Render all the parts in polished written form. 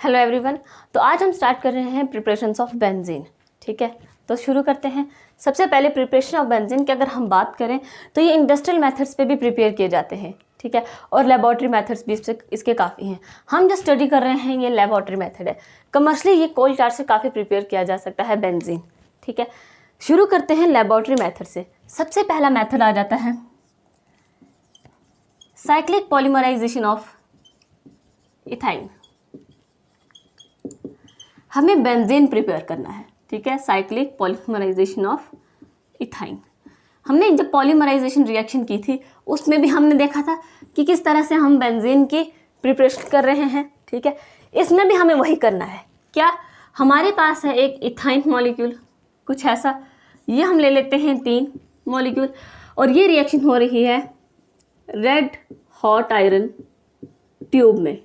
Hello everyone. तो आज हम स्टार्ट कर रहे हैं प्रिपरेशंस ऑफ बेंजीन। ठीक है, तो शुरू करते हैं। सबसे पहले प्रिपरेशन ऑफ बेंजीन की अगर हम बात करें तो ये इंडस्ट्रियल मेथड्स पे भी प्रिपेयर किए जाते हैं। ठीक है, और लेबॉर्ट्री मेथड्स भी इसके काफ़ी हैं। हम जो स्टडी कर रहे हैं ये लेबॉर्ट्री मेथड है। कमर्शियली ये कोल टार से काफ़ी प्रिपेयर किया जा सकता है बेंजीन। ठीक है, शुरू करते हैं लेबॉर्ट्री मेथड से। सबसे पहला मेथड आ जाता है साइक्लिक पॉलीमराइजेशन ऑफ इथाइन। हमें बेंजीन प्रिपेयर करना है। ठीक है, साइक्लिक पॉलीमराइजेशन ऑफ इथाइन। हमने जब पॉलीमराइजेशन रिएक्शन की थी उसमें भी हमने देखा था कि किस तरह से हम बेंजीन की प्रिपरेशन कर रहे हैं। ठीक है, इसमें भी हमें वही करना है। क्या, हमारे पास है एक इथाइन मॉलिक्यूल कुछ ऐसा, ये हम ले लेते हैं 3 मॉलिक्यूल और ये रिएक्शन हो रही है रेड हॉट आयरन ट्यूब में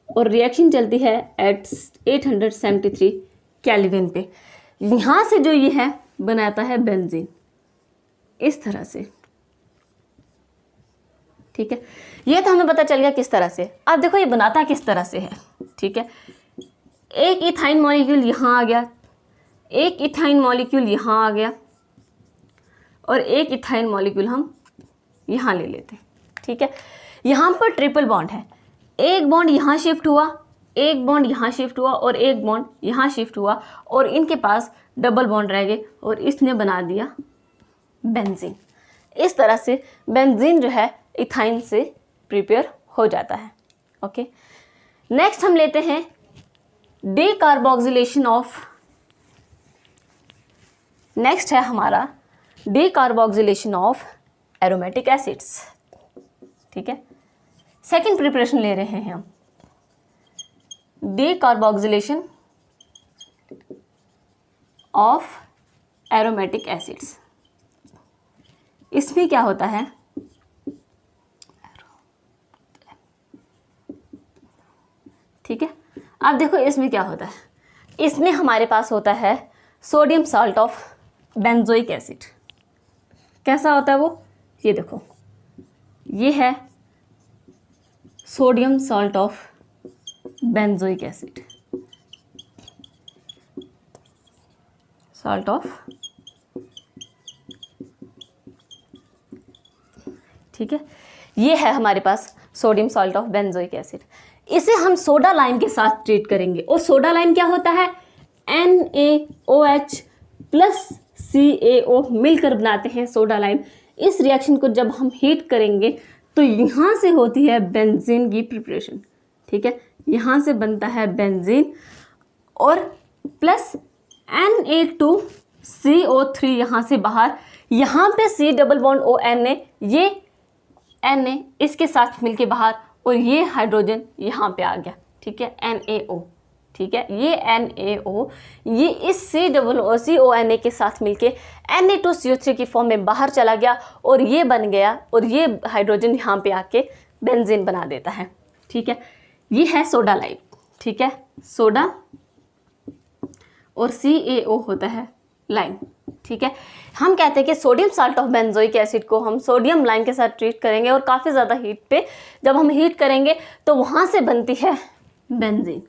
और रिएक्शन चलती है एट 873 केल्विन पे। यहाँ से जो ये है बनाता है बेंजीन इस तरह से। ठीक है, ये तो हमें पता चल गया किस तरह से। अब देखो ये बनाता किस तरह से है। ठीक है, एक इथाइन मॉलिक्यूल यहाँ आ गया, एक इथाइन मॉलिक्यूल यहाँ आ गया और एक इथाइन मॉलिक्यूल हम यहाँ ले लेते हैं। ठीक है, यहाँ पर ट्रिपल बॉन्ड है। एक बॉन्ड यहाँ शिफ्ट हुआ, एक बॉन्ड यहाँ शिफ्ट हुआ और एक बॉन्ड यहाँ शिफ्ट हुआ और इनके पास डबल बॉन्ड रह गए और इसने बना दिया बेंजीन। इस तरह से बेंजीन जो है इथाइन से प्रिपेयर हो जाता है। ओके, नेक्स्ट हम लेते हैं डीकार्बोक्सिलेशन ऑफ। नेक्स्ट है हमारा डीकार्बोक्सिलेशन ऑफ एरोमेटिक एसिड्स। ठीक है, सेकेंड प्रिपरेशन ले रहे हैं हम डीकार्बोक्सिलेशन ऑफ एरोमेटिक एसिड्स। इसमें क्या होता है, ठीक है, आप देखो इसमें क्या होता है। इसमें हमारे पास होता है sodium salt of benzoic acid. कैसा होता है वो, ये देखो, ये है sodium salt of benzoic acid, salt of. ठीक है, ये है हमारे पास sodium salt of benzoic acid. इसे हम सोडा लाइम के साथ ट्रीट करेंगे और सोडा लाइम क्या होता है, NaOH प्लस CaO मिलकर बनाते हैं सोडा लाइम। इस रिएक्शन को जब हम हीट करेंगे तो यहाँ से होती है बेंजीन की प्रिपरेशन। ठीक है, यहाँ से बनता है बेंजीन और प्लस Na2CO3 यहाँ से बाहर, यहाँ पे C डबल बॉन्ड ONA, ये Na इसके साथ मिलके बाहर और ये हाइड्रोजन यहाँ पे आ गया। ठीक है, NaO। ठीक है, ये NaO ये इस CONA के साथ मिलके Na2CO3 की फॉर्म में बाहर चला गया और ये बन गया और ये हाइड्रोजन यहाँ पे आके बेंजीन बना देता है। ठीक है, ये है सोडा लाइम। ठीक है, सोडा और CaO होता है लाइम। ठीक है, हम कहते हैं कि sodium salt of benzoic acid को हम सोडियम लाइम के साथ ट्रीट करेंगे और काफ़ी ज़्यादा हीट पे जब हम हीट करेंगे तो वहाँ से बनती है बेंजीन।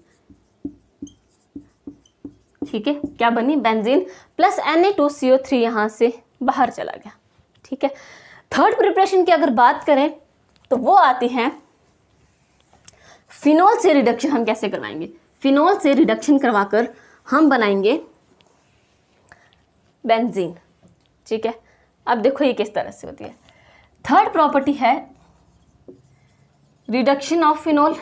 ठीक है, क्या बनी, बेंजीन प्लस Na2CO3 यहाँ से बाहर चला गया। ठीक है, थर्ड प्रिपरेशन की अगर बात करें तो वो आती है फिनोल से रिडक्शन। हम कैसे करवाएंगे, फिनोल से रिडक्शन करवाकर हम बनाएंगे बेंजीन। ठीक है, अब देखो ये किस तरह से होती है। थर्ड प्रॉपर्टी है रिडक्शन ऑफ फिनोल।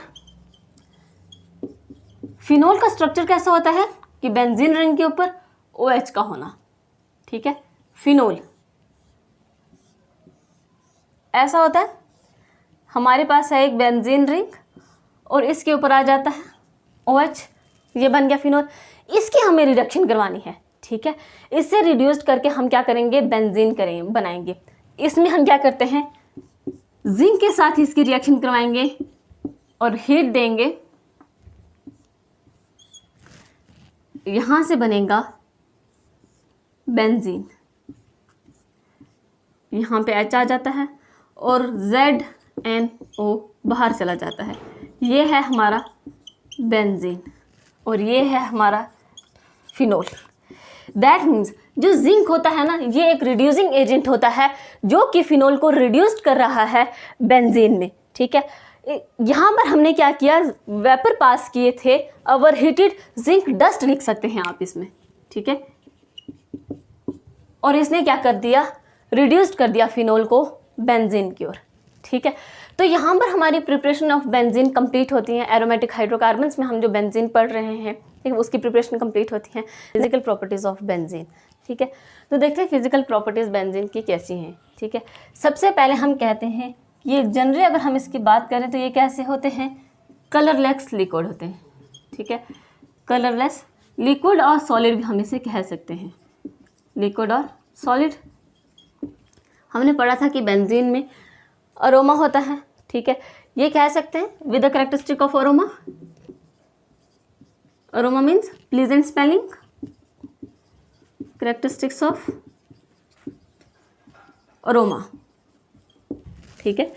फिनोल का स्ट्रक्चर कैसा होता है कि बेंजीन रिंग के ऊपर OH का होना। ठीक है, फिनोल ऐसा होता है, हमारे पास है एक बेंजीन रिंग और इसके ऊपर आ जाता है OH, ये बन गया फिनोल। इसकी हमें रिडक्शन करवानी है। ठीक है, इससे रिड्यूस्ड करके हम क्या करेंगे, बेंजीन बनाएंगे। इसमें हम क्या करते हैं, जिंक के साथ इसकी रिएक्शन करवाएंगे और हीट देंगे। यहाँ से बनेगा बेंजीन, यहाँ पे H आ जाता है और ZNO बाहर चला जाता है। ये है हमारा बेंजीन और ये है हमारा फिनोल। दैट मीन्स जो जिंक होता है ना, ये एक रिड्यूसिंग एजेंट होता है जो कि फिनोल को रिड्यूस्ड कर रहा है बेंजीन में। ठीक है, यहाँ पर हमने क्या किया, वेपर पास किए थे, ओवर हीटेड जिंक डस्ट लिख सकते हैं आप इसमें। ठीक है, और इसने क्या कर दिया, रिड्यूस्ड कर दिया फिनोल को बेंजीन की ओर। ठीक है, तो यहाँ पर हमारी प्रिपरेशन ऑफ बेंजीन कंप्लीट होती है। एरोमेटिक हाइड्रोकार्बन्स में हम जो बेंजीन पढ़ रहे हैं, ठीक है, उसकी प्रिपरेशन कंप्लीट होती है। Physical properties of benzene. ठीक है, तो देखते हैं फिजिकल प्रॉपर्टीज बेंजीन की कैसी हैं। ठीक है, सबसे पहले हम कहते हैं ये जनरली अगर हम इसकी बात करें तो ये कैसे होते हैं, कलरलेस लिक्विड होते हैं। ठीक है, कलरलेस लिक्विड और सॉलिड भी हम इसे कह सकते हैं, लिक्विड और सॉलिड। हमने पढ़ा था कि बेंजीन में अरोमा होता है। ठीक है, ये कह सकते हैं with the characteristic of aroma. Aroma means pleasant smelling, characteristics of aroma. ठीक है,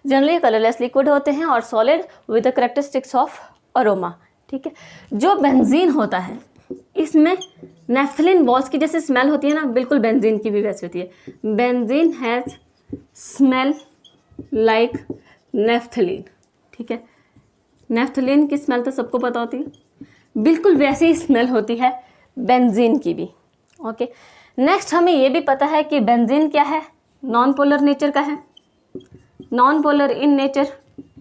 जनरली कलरलेस लिक्विड होते हैं और solid with the characteristics of aroma. ठीक है, जो बेंजीन होता है इसमें नेफ्थलीन बॉल्स की जैसे स्मेल होती है ना, बिल्कुल बेंजीन की भी वैसी होती है। Benzene has smell like naphthalene. ठीक है, नेफ्थलीन की स्मेल तो सबको पता होती है, बिल्कुल वैसी ही स्मेल होती है बेंजीन की भी। ओके, नेक्स्ट हमें ये भी पता है कि बेंजीन क्या है, नॉन पोलर नेचर का है, नॉन पोलर इन नेचर।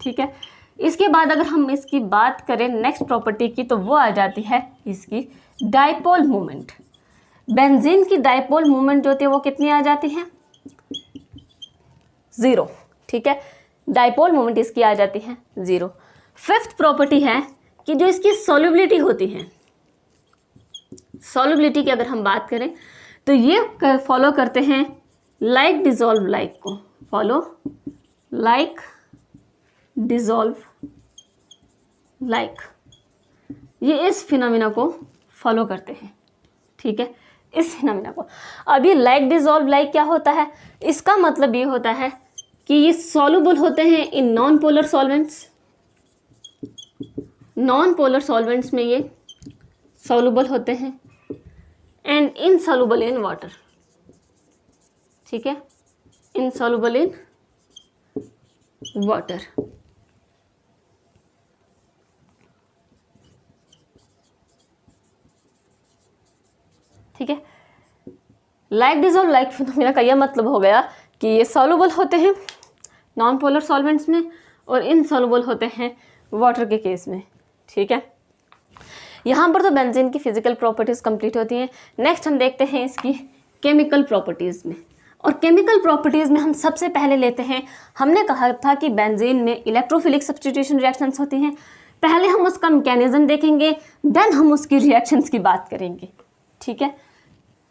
ठीक है, इसके बाद अगर हम इसकी बात करें नेक्स्ट प्रॉपर्टी की तो वो आ जाती है इसकी डाइपोल मोमेंट। बेंजीन की डाइपोल मोमेंट जो होती है वो कितनी आ जाती है, 0। ठीक है, डाइपोल मोमेंट इसकी आ जाती है 0। फिफ्थ प्रॉपर्टी है कि जो इसकी सॉल्युबिलिटी होती है, सॉल्युबिलिटी की अगर हम बात करें तो ये फॉलो करते हैं लाइक डिजॉल्व लाइक को, फॉलो लाइक डिजॉल्व लाइक, ये इस फिनोमिना को फॉलो करते हैं। ठीक है, इस फिनोमिना को। अब ये लाइक डिजॉल्व लाइक क्या होता है, इसका मतलब ये होता है कि ये सॉल्युबल होते हैं in non polar solvents. Non polar solvents में ये सॉल्युबल होते हैं एंड इनसॉल्युबल इन वाटर। ठीक है, इनसॉल्युबल इन वाटर। ठीक है, लाइक डिजॉल्व लाइक फिनोमिना का यह मतलब हो गया कि ये सॉल्युबल होते हैं नॉन पोलर सॉल्वेंट्स में और इनसॉल्युबल होते हैं वाटर के केस में। ठीक है, यहाँ पर तो बेंजीन की फिजिकल प्रॉपर्टीज कंप्लीट होती हैं। नेक्स्ट हम देखते हैं इसकी केमिकल प्रॉपर्टीज में, और केमिकल प्रॉपर्टीज में हम सबसे पहले लेते हैं, हमने कहा था कि बेंजीन में इलेक्ट्रोफिलिक सब्स्टिट्यूशन रिएक्शंस होती हैं। पहले हम उसका मैकेनिज्म देखेंगे, देन हम उसकी रिएक्शंस की बात करेंगे। ठीक है,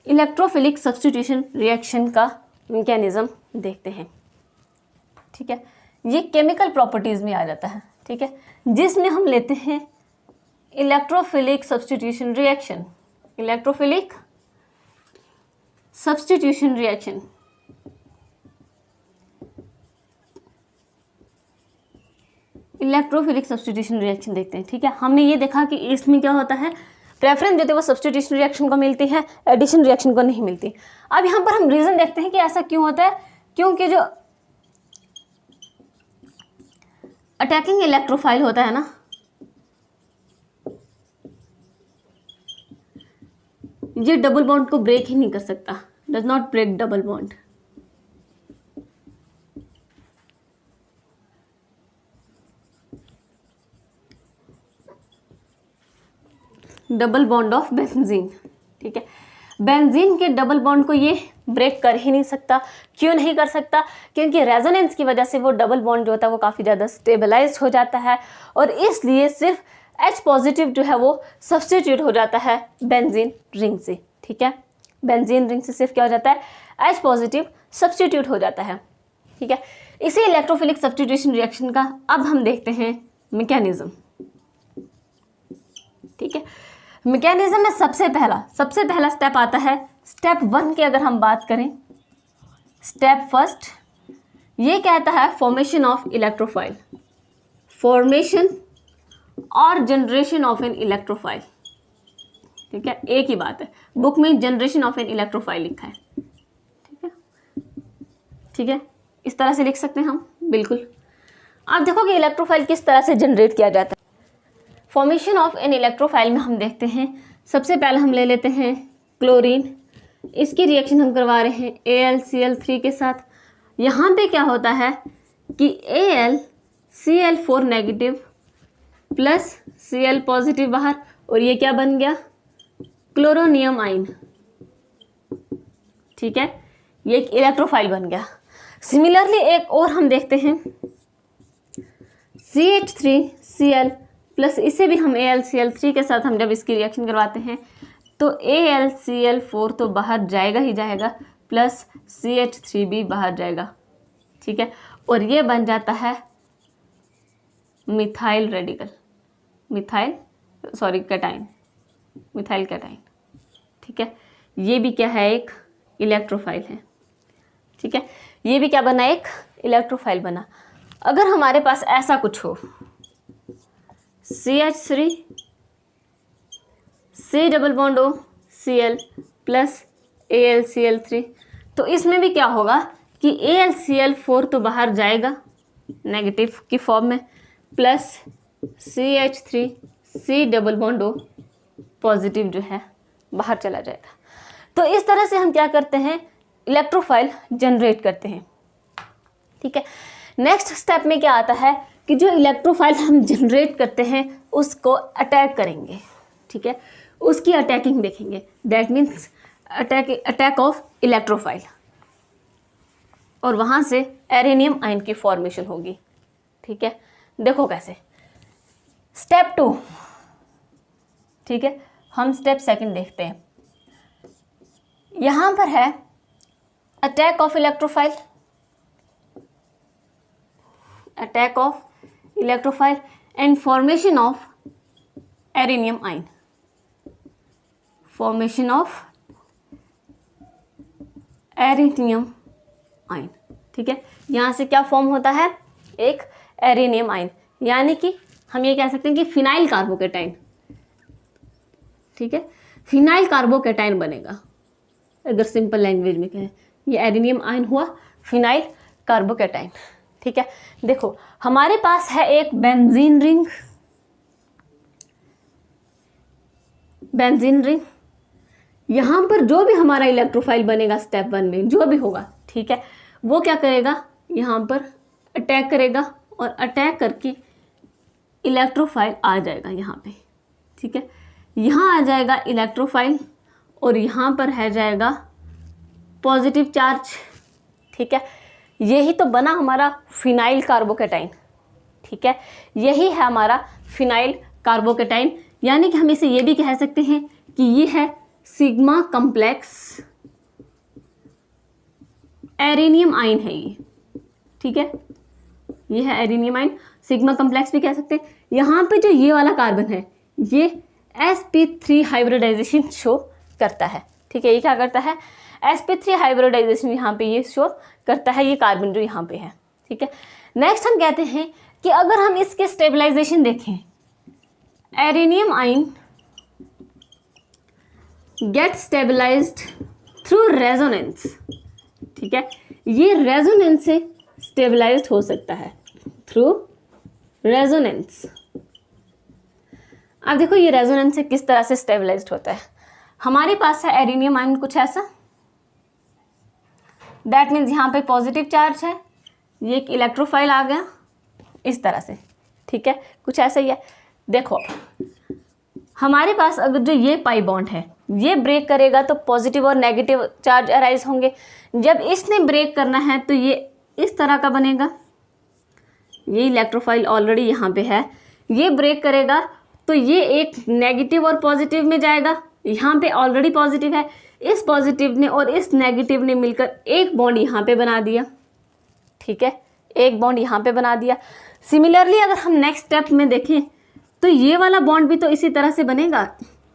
इलेक्ट्रोफिलिक सब्स्टिट्यूशन रिएक्शन का मैकेनिज्म देखते हैं। ठीक है, ये केमिकल प्रॉपर्टीज में आ जाता है। ठीक है, जिसमें हम लेते हैं electrophilic substitution reaction, electrophilic substitution reaction. Electrophilic substitution reaction देखते हैं। ठीक है, हमने ये देखा कि इसमें क्या होता है, प्रेफरेंस जो है वो सब्स्टिट्यूशन रिएक्शन को मिलती है, एडिशन रिएक्शन को नहीं मिलती। अब यहाँ पर हम रीजन देखते हैं कि ऐसा क्यों होता है, क्योंकि जो अटैकिंग इलेक्ट्रोफाइल होता है ना, ये डबल बॉन्ड को ब्रेक ही नहीं कर सकता, does not break double bond. Double bond of benzene. ठीक है, बेंजीन के डबल बॉन्ड को ये ब्रेक कर ही नहीं सकता। क्यों नहीं कर सकता, क्योंकि रेजोनेंस की वजह से वो डबल बॉन्ड जो होता है वो काफ़ी ज़्यादा स्टेबलाइज्ड हो जाता है, और इसलिए सिर्फ H पॉजिटिव जो है वो सब्स्टिट्यूट हो जाता है बेंजीन रिंग से। ठीक है, बेंजीन रिंग से सिर्फ क्या हो जाता है, H पॉजिटिव सब्स्टिट्यूट हो जाता है। ठीक है, इसी इलेक्ट्रोफिलिक सब्स्टिट्यूशन रिएक्शन का अब हम देखते हैं मैकेनिज्म। ठीक है, मैकेनिज्म में सबसे पहला स्टेप आता है, स्टेप 1 की अगर हम बात करें, स्टेप फर्स्ट ये कहता है फॉर्मेशन ऑफ इलेक्ट्रोफाइल, फॉर्मेशन और जनरेशन ऑफ एन इलेक्ट्रोफाइल। ठीक है, एक ही बात है, बुक में जनरेशन ऑफ एन इलेक्ट्रोफाइल लिखा है। ठीक है, ठीक है, इस तरह से लिख सकते हैं हम, बिल्कुल। आप देखो कि इलेक्ट्रोफाइल किस तरह से जनरेट किया जाता है। फॉर्मेशन ऑफ एन इलेक्ट्रोफाइल में हम देखते हैं, सबसे पहले हम ले लेते हैं क्लोरीन, इसकी रिएक्शन हम करवा रहे हैं AlCl3 के साथ। यहाँ पे क्या होता है कि AlCl4 negative plus Cl positive बाहर, और ये क्या बन गया, क्लोरोनियम आइन। ठीक है, ये एक इलेक्ट्रोफाइल बन गया। सिमिलरली एक और हम देखते हैं CH3Cl प्लस, इसे भी हम AlCl3 के साथ हम जब इसकी रिएक्शन करवाते हैं तो AlCl4 तो बाहर जाएगा ही जाएगा, प्लस CH3 भी बाहर जाएगा। ठीक है, और ये बन जाता है methyl radical, cation, methyl cation. ठीक है, ये भी क्या है, एक इलेक्ट्रोफाइल है। ठीक है, ये भी क्या बना, एक इलेक्ट्रोफाइल बना। अगर हमारे पास ऐसा कुछ हो, CH3 C double bond O Cl plus AlCl3, तो इसमें भी क्या होगा कि AlCl4 तो बाहर जाएगा नेगेटिव की फॉर्म में, plus CH3 C double bond O positive जो है बाहर चला जाएगा। तो इस तरह से हम क्या करते हैं, इलेक्ट्रोफाइल जनरेट करते हैं। ठीक है, नेक्स्ट स्टेप में क्या आता है कि जो इलेक्ट्रोफाइल हम जनरेट करते हैं उसको अटैक करेंगे। ठीक है, उसकी अटैकिंग देखेंगे, that means attack of electrophile, और वहाँ से एरेनियम आयन की फॉर्मेशन होगी। ठीक है, देखो कैसे, स्टेप 2। ठीक है, हम स्टेप 2 देखते हैं। यहाँ पर है attack of electrophile, attack of electrophile and formation of arenium ion, formation of arenium ion. ठीक है, यहाँ से क्या फॉर्म होता है, एक एरेनियम आयन, यानी कि हम ये कह सकते हैं कि फिनाइल कार्बोकेटाइन। ठीक है, फिनाइल कार्बोकेटाइन बनेगा, अगर सिंपल लैंग्वेज में कहें, ये एरेनियम आयन हुआ फिनाइल कार्बोकेटाइन। ठीक है, देखो हमारे पास है एक बेंजीन रिंग, बेंजीन रिंग। यहाँ पर जो भी हमारा इलेक्ट्रोफाइल बनेगा स्टेप 1 में, जो भी होगा, ठीक है, वो क्या करेगा, यहाँ पर अटैक करेगा, और अटैक करके इलेक्ट्रोफाइल आ जाएगा यहाँ पे। ठीक है, यहाँ आ जाएगा इलेक्ट्रोफाइल, और यहाँ पर है जाएगा पॉजिटिव चार्ज। ठीक है, यही तो बना हमारा फिनाइल कार्बोकेटाइन। ठीक है, यही है हमारा फिनाइल कार्बोकेटाइन, यानी कि हम इसे ये भी कह सकते हैं कि ये है सिग्मा कॉम्प्लेक्स एरेनियम आयन है ये। ठीक है, ये है एरेनियम आयन, सिग्मा कॉम्प्लेक्स भी कह सकते हैं। यहाँ पे जो ये वाला कार्बन है, ये sp3 हाइब्रिडाइजेशन शो करता है। ठीक है, ये क्या करता है, sp3 हाइब्रिडाइजेशन यहाँ पे ये शो करता है, ये कार्बन जो यहाँ पे है। ठीक है, नेक्स्ट हम कहते हैं कि अगर हम इसके स्टेबलाइजेशन देखें, arenium ion get stabilized through resonance. ठीक है, ये रेजोनेंस से स्टेबलाइज्ड हो सकता है, थ्रू रेजोनेंस। अब देखो ये रेजोनेंस से किस तरह से स्टेबलाइज्ड होता है। हमारे पास है एरेनियम आयन कुछ ऐसा, दैट मीन्स यहाँ पे पॉजिटिव चार्ज है, ये एक इलेक्ट्रोफाइल आ गया इस तरह से। ठीक है, कुछ ऐसा ही है। देखो हमारे पास अगर जो ये पाई बॉन्ड है, ये ब्रेक करेगा तो पॉजिटिव और नेगेटिव चार्ज अराइज होंगे। जब इसने ब्रेक करना है तो ये इस तरह का बनेगा, ये इलेक्ट्रोफाइल ऑलरेडी यहाँ पे है, ये ब्रेक करेगा तो ये एक नेगेटिव और पॉजिटिव में जाएगा, यहाँ पे ऑलरेडी पॉजिटिव है, इस पॉजिटिव ने और इस नेगेटिव ने मिलकर एक बॉन्ड यहाँ पे बना दिया। ठीक है, एक बॉन्ड यहाँ पे बना दिया। सिमिलरली अगर हम नेक्स्ट स्टेप में देखें तो ये वाला बॉन्ड भी तो इसी तरह से बनेगा,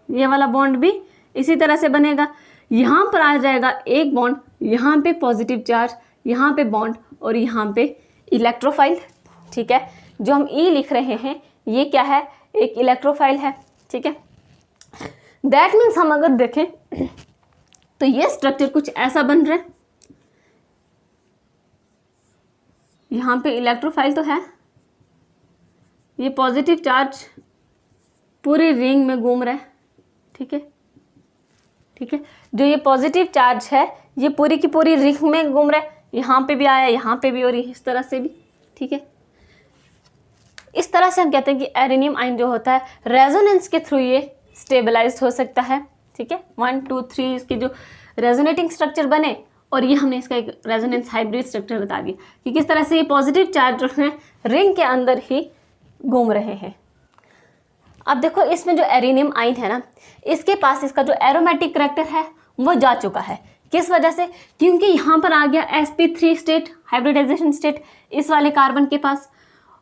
ये वाला बॉन्ड भी इसी तरह से बनेगा। यहाँ पर आ जाएगा एक बॉन्ड, यहाँ पे पॉजिटिव चार्ज, यहाँ पे बॉन्ड और यहाँ पे इलेक्ट्रोफाइल। ठीक है, जो हम ई लिख रहे हैं ये क्या है, एक इलेक्ट्रोफाइल है, ठीक है। दैट मीन्स हम अगर देखें तो ये स्ट्रक्चर कुछ ऐसा बन रहा है, यहाँ पे इलेक्ट्रोफाइल तो है, ये पॉजिटिव चार्ज पूरे रिंग में घूम रहा है, ठीक है, ठीक है। जो ये पॉजिटिव चार्ज है ये पूरी की पूरी रिंग में घूम रहा है, यहाँ पे भी आया, यहाँ पे भी और इस तरह से भी, ठीक है। इस तरह से हम कहते हैं कि एरेनियम आयन जो होता है रेजोनेंस के थ्रू ये स्टेबलाइज्ड हो सकता है, ठीक है। 1 2 3 इसके जो रेजोनेटिंग स्ट्रक्चर बने, और ये हमने इसका एक रेजोनेंस हाइब्रिड स्ट्रक्चर बता दिया कि किस तरह से ये पॉजिटिव चार्ज जो है रिंग के अंदर ही घूम रहे हैं। अब देखो इसमें जो एरेनियम आयन है ना, इसके पास इसका जो एरोमेटिक करैक्टर है वो जा चुका है। किस वजह से? क्योंकि यहाँ पर आ गया sp3 स्टेट, हाइब्रिडाइजेशन स्टेट इस वाले कार्बन के पास।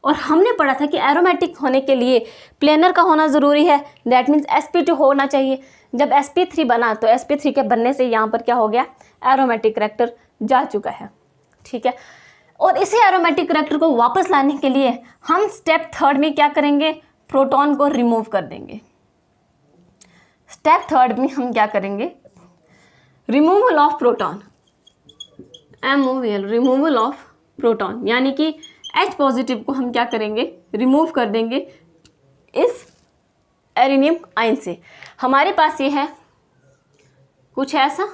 और हमने पढ़ा था कि एरोमेटिक होने के लिए प्लेनर का होना ज़रूरी है, दैट मीन्स sp2 होना चाहिए। जब sp3 बना तो sp3 के बनने से यहाँ पर क्या हो गया, एरोमेटिक करैक्टर जा चुका है, ठीक है। और इसी एरोमेटिक करैक्टर को वापस लाने के लिए हम स्टेप 3 में क्या करेंगे, प्रोटॉन को रिमूव कर देंगे। स्टेप 3 में हम क्या करेंगे, removal of proton, MOVL, removal of proton, यानी कि H पॉजिटिव को हम क्या करेंगे, रिमूव कर देंगे इस एरेनियम आयन से। हमारे पास ये है कुछ ऐसा,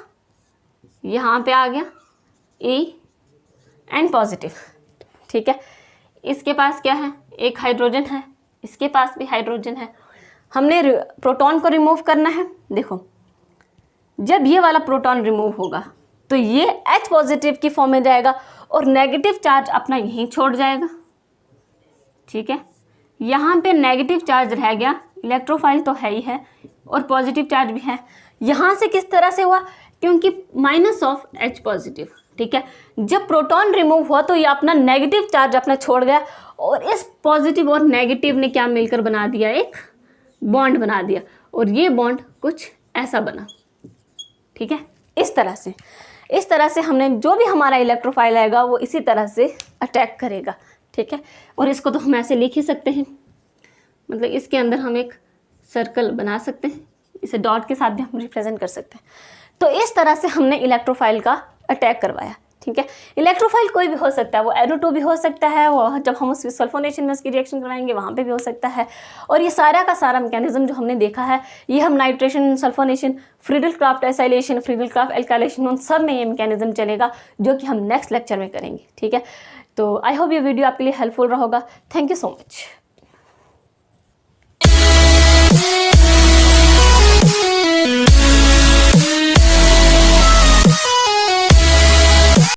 यहाँ पे आ गया N पॉजिटिव, ठीक है। इसके पास क्या है, एक हाइड्रोजन है, इसके पास भी हाइड्रोजन है। हमने प्रोटॉन को रिमूव करना है। देखो जब ये वाला प्रोटॉन रिमूव होगा तो ये H पॉजिटिव की फॉर्म में जाएगा और नेगेटिव चार्ज अपना यहीं छोड़ जाएगा, ठीक है। यहाँ पे नेगेटिव चार्ज रह गया, इलेक्ट्रोफाइल तो है ही है और पॉजिटिव चार्ज भी है। यहाँ से किस तरह से हुआ, क्योंकि माइनस ऑफ H पॉजिटिव, ठीक है। जब प्रोटॉन रिमूव हुआ तो ये अपना नेगेटिव चार्ज अपना छोड़ गया और इस पॉजिटिव और नेगेटिव ने क्या मिलकर बना दिया, एक बॉन्ड बना दिया, और ये बॉन्ड कुछ ऐसा बना, ठीक है। इस तरह से हमने जो भी हमारा इलेक्ट्रोफाइल आएगा वो इसी तरह से अटैक करेगा, ठीक है। और इसको तो हम ऐसे लिख ही सकते हैं, मतलब इसके अंदर हम एक सर्कल बना सकते हैं, इसे डॉट के साथ भी हम रिप्रेजेंट कर सकते हैं। तो इस तरह से हमने इलेक्ट्रोफाइल का अटैक करवाया, ठीक है। इलेक्ट्रोफाइल कोई भी हो सकता है, वो N2 भी हो सकता है, वो जब हम उस सल्फोनेशन में उसकी रिएक्शन करवाएंगे वहाँ पे भी हो सकता है। और ये सारा का सारा मैकेनिज्म जो हमने देखा है, ये हम nitration, sulphonation, Friedel Crafts acylation, Friedel craft alkylation, उन सब में ये मैकेनिज्म चलेगा, जो कि हम नेक्स्ट लेक्चर में करेंगे, ठीक है। तो आई होप ये वीडियो आपके लिए हेल्पफुल रहा होगा। Thank you so much.